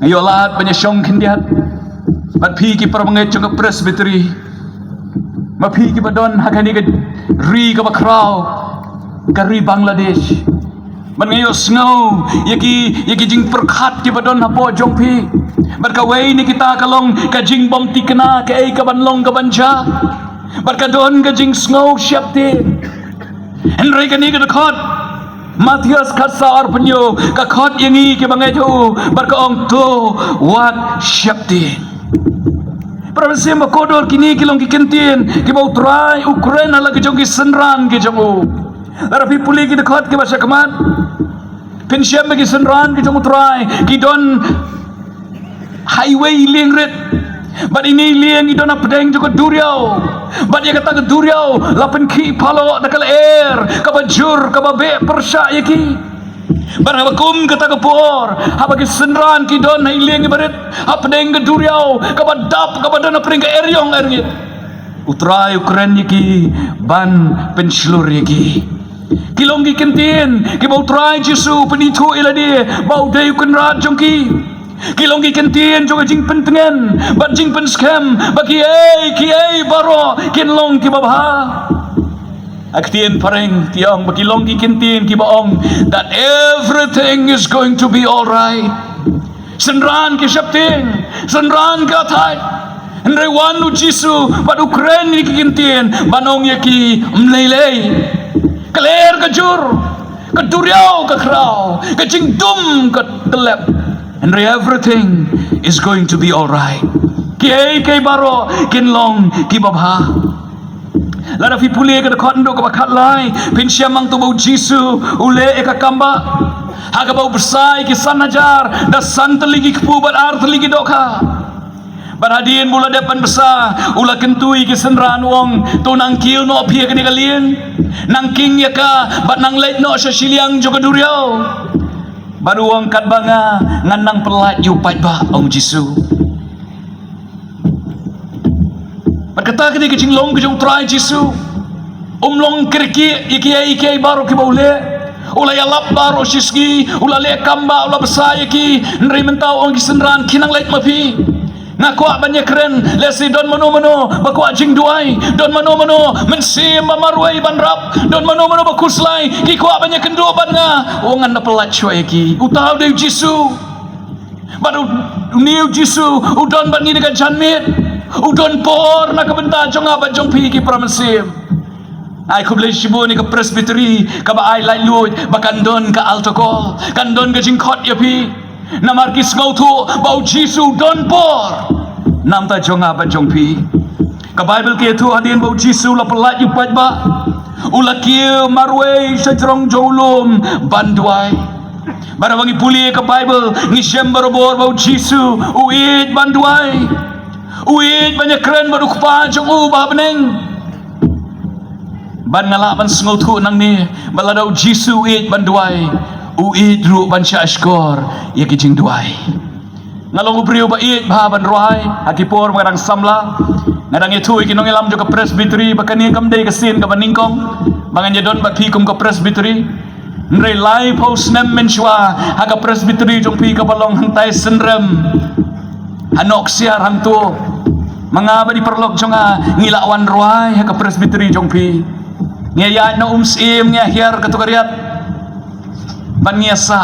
Ayo lahat banyak syong kindihat. Bat pi ki permanget jong presbytery. Ma pi ki badon hakani ka ri ka bakraw. Ka ri Bangladesh. Bat ngayo snow yaki jing perkhat ki badon hapo jong pi. Bat ka way ni kita kalong ka jing bom tikna ka ay ka banlong ka banja. Bat ka don ka jing snow syapti. Henry ka ni ka dakot. Matias kasar penyo kakot yangi ke bangai tu berkaong tu wat syapti. Prabesim bakodor kini kilong kikentin ki bau try Ukraina lagi jong ki senran ki jong u. Tapi puli ki dekot ki basa kemat. Pensyam bagi senran ki jong try ki don highway lingret. Bat ini liang idon na pedeng juga duriau. Bat dia kata ke duriau lapen ki palo nakal air kabajur kababe persya yaki. Bat habakum kata ke por habagi senran ki don na liang ibarit ha pedeng ke duriau kabadap kabadana pedeng ke eryong ergit. Utrai Ukraine yaki ban penslur yaki. Kilong ki kentin ki bau try Jesu penitu iladi bau day kunrat jongki. Kilong ki kentin juga jing pentengan bat jing pen scam bagi ki baro kinlong ki babha aktien pareng tiang bagi long ki kentin ki baong that everything is going to be all right. Senran ki syapting senran ka thai Nrewan nu Jisu bat Ukraine ki kentin banong yaki mlelei kler kajur kaduriau ka kraw ka jing dum ka telep. And everything is going to be all right. Kiai baro kinlong kibabha. Lada fi puli ka kondo ka bakat lai pinsyamang tu bau Jisu ule eka kamba. Haga bau bersai ki sanajar da santeligi kpu bat arteligi doka. Barhadin mula depan besar ula kentui ki senran wong tu nang kiu no pia kini kalian nang king ya ka bat nang late no sa siliang juga duriau. Baru orang kat banga nganang pelat yupat ba Om Jisu. Berkata kini kecing long kejong try Jisu. Long kerki iki baru ki baule. Ula yalap baru siski, ula le kamba, ula besar ki nri mentau orang kisenran kinang lait mapi. Ngaku banyak keren lesi don mano baku jing duai don mano mensim mamarwai banrap don mano bakuslai ki ku banyak kendo banga ongan na pelat cuai ki utau de Jisu baru niu Jisu udon ban ni dekat janmit udon por na kabenta jong abat jong pi ki pramesim ai ku beli shibu ni ke presbytery ka ba ai lai lut bakandon ka altoko kandon ka jingkot ya pi namarkis ngau tu bau Jisu don por nam ta jonga ba jong pi ka Bible ke tu hadin bau Jisu la pelat yu pat ba ula kieu marwei sajrong jolum banduai barawangi puli ka Bible ngi sembarobor bau Jisu uit banduai uit banyak keren baru kpa jong u ba beneng ban ngala ban ngau tu nang ni baladau Jisu uit banduai uit ru ban sya skor ya kijing duai ngalong ubriu ba it ba ban roai akipor mengarang samla ngadang itu ikinong ilam juga presbytery bakani kamdei kasin ka baningkong bangan don ba pikum ka presbytery nrei lai post nem menshwa haga presbytery jong pi ka balong hantai senrem hanok siar hang tu mangaba di perlok jonga ngilawan roai haga presbytery jong pi ngaya no umsim ngahir katukariat ban ngiasa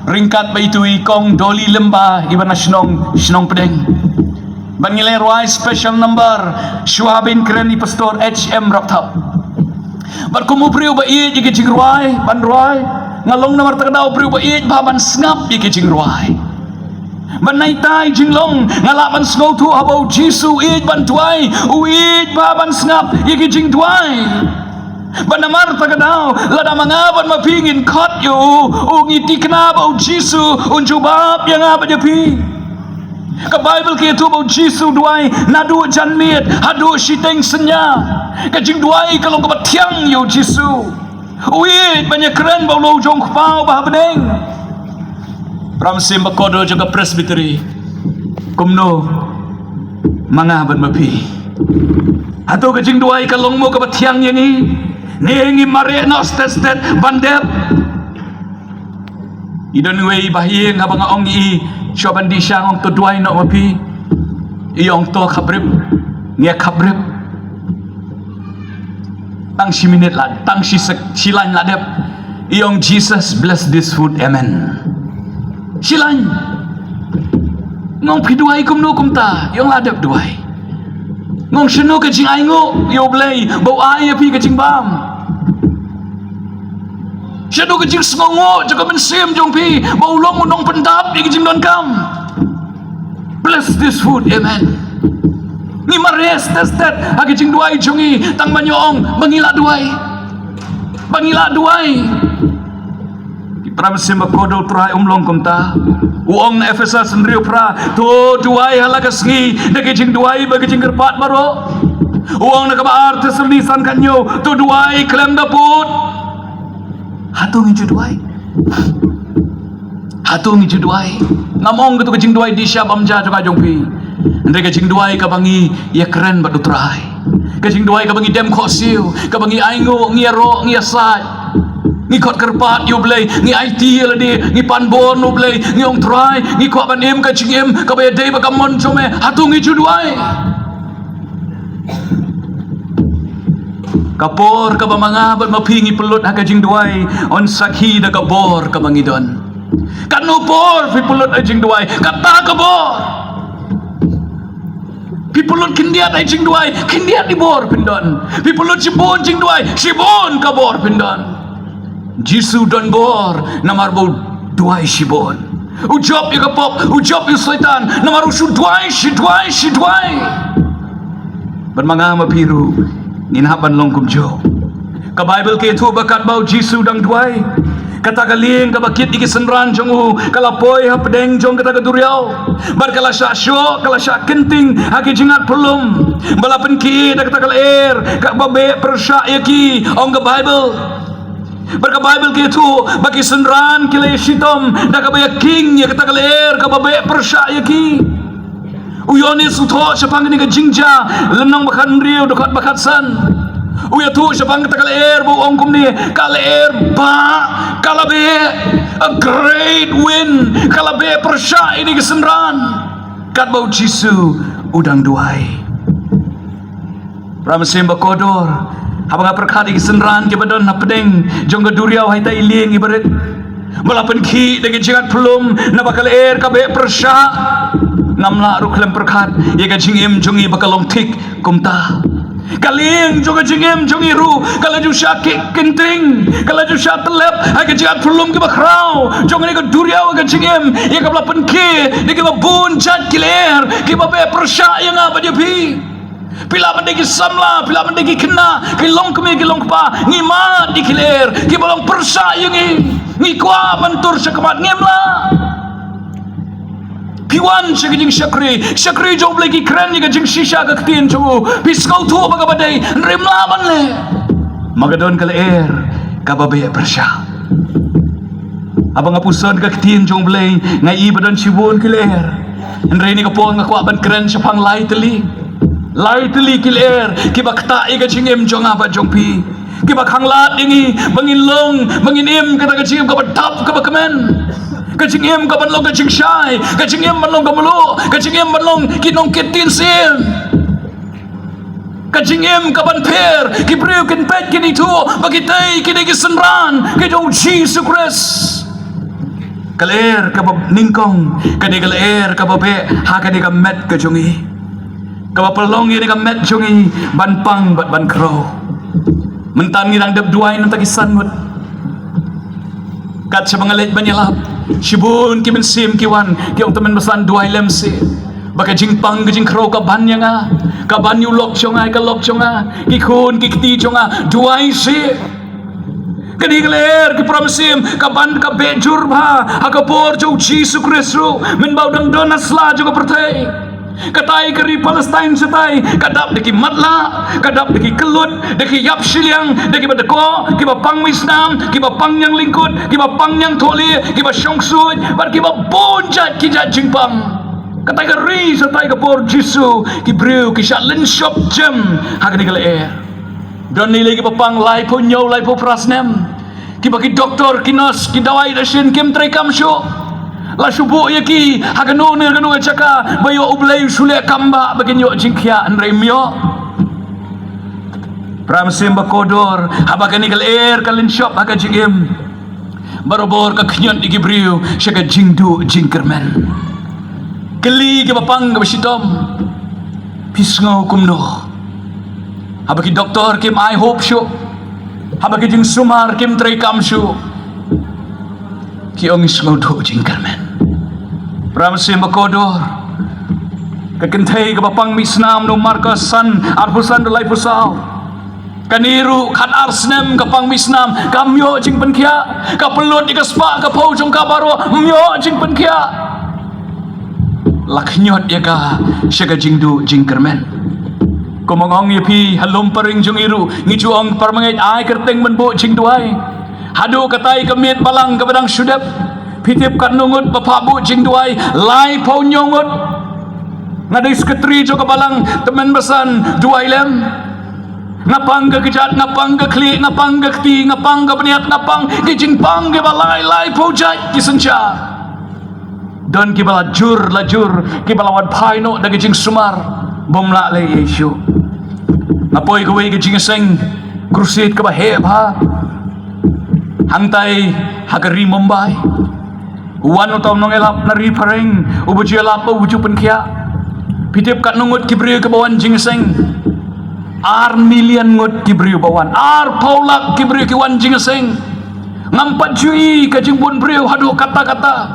ringkat ba itu ikong doli lembah iban na sinong pedeng ban ngilay ruay special number syuhabin keren ni pastor HM Raptap ban kumubriw ba iya jing ruay ban ruay ngalong na martakadaw briw ba iya ba ban snap jing ruay ban naitay jinglong ngalaban snow tu habaw Jisu iya ban tuay uid ba ban snap jing tuay banamar tagadaw lada mangaban mapingin kot yu ngiti kenapa Jisu unjubab yang apa japi ka Bible ke tu bau Jisu duai nadu janmit hadu siteng senya kajing duai kalau ke tiang yu Jisu uit banyak keren bau lo jong kpau bah beneng ramsim bakodo juga presbytery kumno mangaban mapi atau kajing duai kalau mo ke tiang yang ni nengi mare no stet bandep Idon wei bahiyeng habang ong i syoban di syang ong to duai no mapi. Iyong to kabrip ngia kabrip. Tang si minute lad, tang si silan ladep. Iyong Jesus bless this food, amen. Silan. Ngong piduai kum no kum ta, iyong ladep duai. Ngong seno ka jing ai ngo, yo blay, bau ai api ka jing bam. Seno ka jing sngongo, jaga mensim jong pi, bau long unong pendap di ka jing don kam. Bless this food, amen. Ni mares testet, hagi jing duai jongi, tang manyoong, mangila duai. Mangila duai. Pramesim bakodo trai umlong kumta uong na Efesa sendiri pra to duai halagas ngi daging duai bagi jing gerpat baro uong na kabaar teselisan kanyo to duai klem daput hatung ngi duai ngamong gitu kejing duai di syab amja juga jongpi ndre kejing duai kabangi ya keren badu trai kejing duai kabangi dem khosiu kabangi aingo ngi ro ngi asat ni kot kerpat you blay ni IT ladi ni panbon no blay ni ong try ni ko ban em ka ching em ka be dei ba ka mon chome hatung i juduai kapor ka ba mga ba mapingi pelot ha ka jing duai on sakhi da kapor ka mangidon kanu por pi pelot a jing duai kata ka bor pi pelot kindiat a jing duai kindiat di bor pindon pi pelot sibon jing duai sibon ka bor pindon Jisu don bor namar bo duai shibon ujop yu kapop ujop yu setan namar usu duai bermanga mapiru ninhaban longkum jo ka Bible ke tu bakat bau Jisu dang duai kata kaling kabakit ikisenran jongu kalapoy hapdeng jong kata kaduriao bar kala syasyo kala syak kenting haki jingat pelum balapen ki da kata kalair ka babe persya yaki ong ka Bible Berka Bible ke tu bagi senran kile sitom da ka baya king ya kata kaler ka babe persya ki uyone sutho sapang ni ka jingja lenang bakan riu dekat bakat san uya tu sapang kata kaler bu ongkum ni kaler ba kalabe a great win kalabe persya ini ke senran kat bau Jisu udang duai Ramasim bakodor habang perkhati kisenran ke badan napedeng jong duriau hai ta iling ibarat malapan ki dengan jingat pelum na bakal air ka be persya namla ruklem perkhat ye ka jingem jongi bakalong tik kumta kaling jonga jingem jongi ru kala ju syakik kenting kala ju syatelep hai ka jingat pelum ke bakrau jong ni ka duriau ka jingem ye ka malapan ki de ke babun jat kiler ke babe persya yang apa dia pi pila mendeki samla pila mendeki kena kilong kemi kilong pa ngima dikiler ki bolong persa yengi ngikwa mentur sekemat ngemla piwan segejing syakri job lagi keren ni gejing shisha ka ketin jo piskau tu baga badai nrimla manle magadon kala air kababe persa abang apusan ka ketin jong blay ngai badan sibun kiler nreni ka po ngakwa ban keren sapang lai teli kiler kiba kta iga jingem jong apa jongpi kiba khanglat dingi bangin long bangin em kata ka jingem ka tap ka kemen ka jingem ka banlong ka jingshai ka jingem banlong ka mulo ka jingem banlong kinong kitin sim ka jingem ka ban per ki breu ken pet kini tu bagitai kini kisenran ke jong Jesus Christ kaler ka ningkong kani kaler ka babe ha kani ka met ka jongi kapapalong ini ka met jongi banpang ban kro mentan ngirang dep duai nang tagisan mut kat sa mga let banyalap sibun ki mensim kiwan ki ong temen besan duai lemsi baka jingpang ka jing kro ka banya nga ka banyu lok chonga ka lok chonga ki khun ki kti chonga duai si kani gler ki promisim ka ban ka bejur bha akapor jo Jesus Kristo men bau dang don asla jo ka pertai katai keri Palestine setai kadap deki matla kadap deki kelut deki yap siliang deki badeko kiba pang wisdom kiba pang yang lingkut kiba pang yang toli kiba syongsut bar kiba bonjat kijat jingpang katai keri setai kapor Jisu ki breu ki shalin shop jam hagani kala air don nilai kiba pang lai po nyo lai po prasnem ki bagi doktor, ki nurse, ki dawai dasin kim trai kam syo la subuh ya ki haganu ne ganu chaka bayo ublay sule kamba baginyo jingkya andre myo Pramsim bakodor habagani kal air kalin shop haga jigim barobor ka khnyon di gibriu shaga jingdu jingkermen keli ke bapang ke basitom pisngo kumno habaki doktor kim I hope syo habaki jing sumar kim trai kam syo ki ong isngo do jingkermen Pramsim bakodor kakentai ke bapang misnam no markas san arpusan do lai pusau kaniru kan arsnem kapang misnam kamyo jing penkia kapelut di kaspa kapau jong kabaro myo jing penkia laknyot ya ka syaga jingdu jingkermen komongong yepi halom paring jong iru ngijuong parmangai ai kerteng menbo jing duai hadu katai kemit balang kabadang sudap pitip kat nungut bapabu jing duai lai pau nyongut ngadai sekretari jo kabalang temen besan duai lem ngapang ke kejat, ngapang ke klik, ngapang ke keti, ngapang ke peniat, ngapang ke jingpang ke balai lai pojat ki senca dan ki bala jur lajur ki bala wad paino da ke jing sumar bomla le yesu ngapoi ke wei ke jing seng krusit ke baheb ha hangtai hagari Mumbai wan utau nongelap nari pareng ubuji lap ubuju penkia pitip kat nungut ki bri ke bawan jing seng ar million ngot kibriu bawan ar paulak kibriu ki wan jingeseng ngampat jui ka jingbun briu hadu kata-kata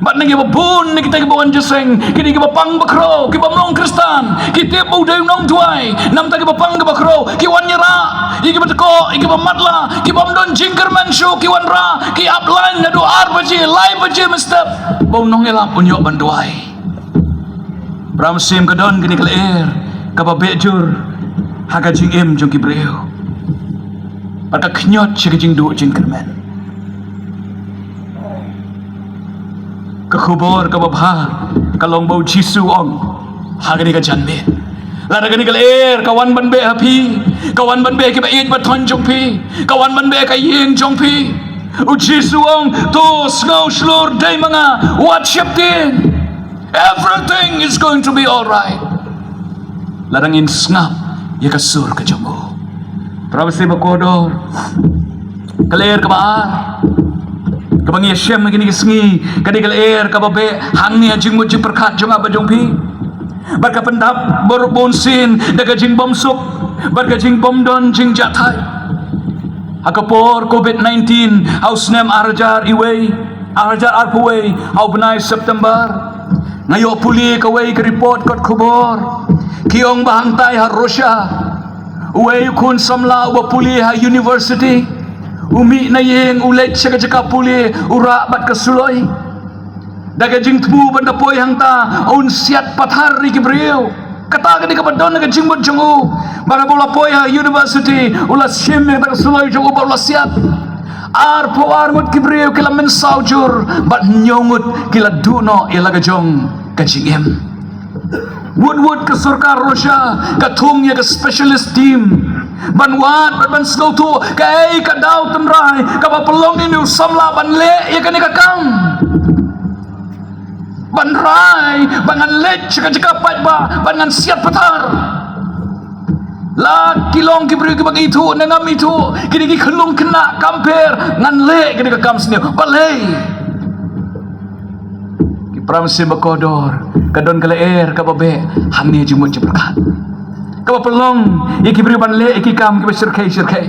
bat ngi babun ni kita ki bawan jeseng kini ki bapang bakro ki bamong kristan ki te budai nong tuai nam ta ki bapang ki bakro ki wan nyera iki batko iki bamatla ki bamdon jingkerman shu ki wan ra ki upline hadu ar baji lai baji mestap bau nong elap unyo banduai Pramsim kadon kini kelair ka babejur haga jing em jong kibreu aka knyot syaga jing du jing kermen ka khubor ka babha kalong bau jisu ong haga ni ka janbe la daga ni kal er kawan ban be hapi kawan ban be ki ba it ba thon jong pi kawan ban be ka yeng jong pi u jisu ong to snow slur dai manga what shaptin everything is going to be all right larangin snap ya kasur ke jombo Pramsim bakodor kaler ka baar kabang yeshem gini kesengi kadi kaler ka babe hangni ajing mujing perkat jong aba jong pi barka pendap bor bonsin daga jing bomsuk barka jing bomdon jing jatai akapor covid-19 haus nem arjar iwei arjar arpuwei au benai September ngayo puli kawai ke report kot khubor kiong bahantai ha Russia uwe kun samla uba puli ha university umi na yeng ulet syaga jaka puli ura bat kesuloi daga jing tbu banda poi hangta un siat pathar ri kibriu kata gani kabadon naga jing bot jongu bara bola poi ha university ula sim yang tak kesuloi jongu bola siat ar po ar mut kibriu kila men saujur bat nyongut kila duno ilaga jong kajing em Wood ke surkar Russia katung ya ke specialist team banwat ban slow tu kai ka daw temrai ka pelong ini samla ban le ya kan ka kam ban rai bangan le jika jika pat ba bangan siap patar la kilong ki beri ke bagi itu nangam itu kini ki kelung kena kamper ngan le kini ka kam sini balai ki Pramsim bakodor kadon kala air ka babe hamni jumut jeberkat ka pelong iki beri ban le iki kam ki sirkai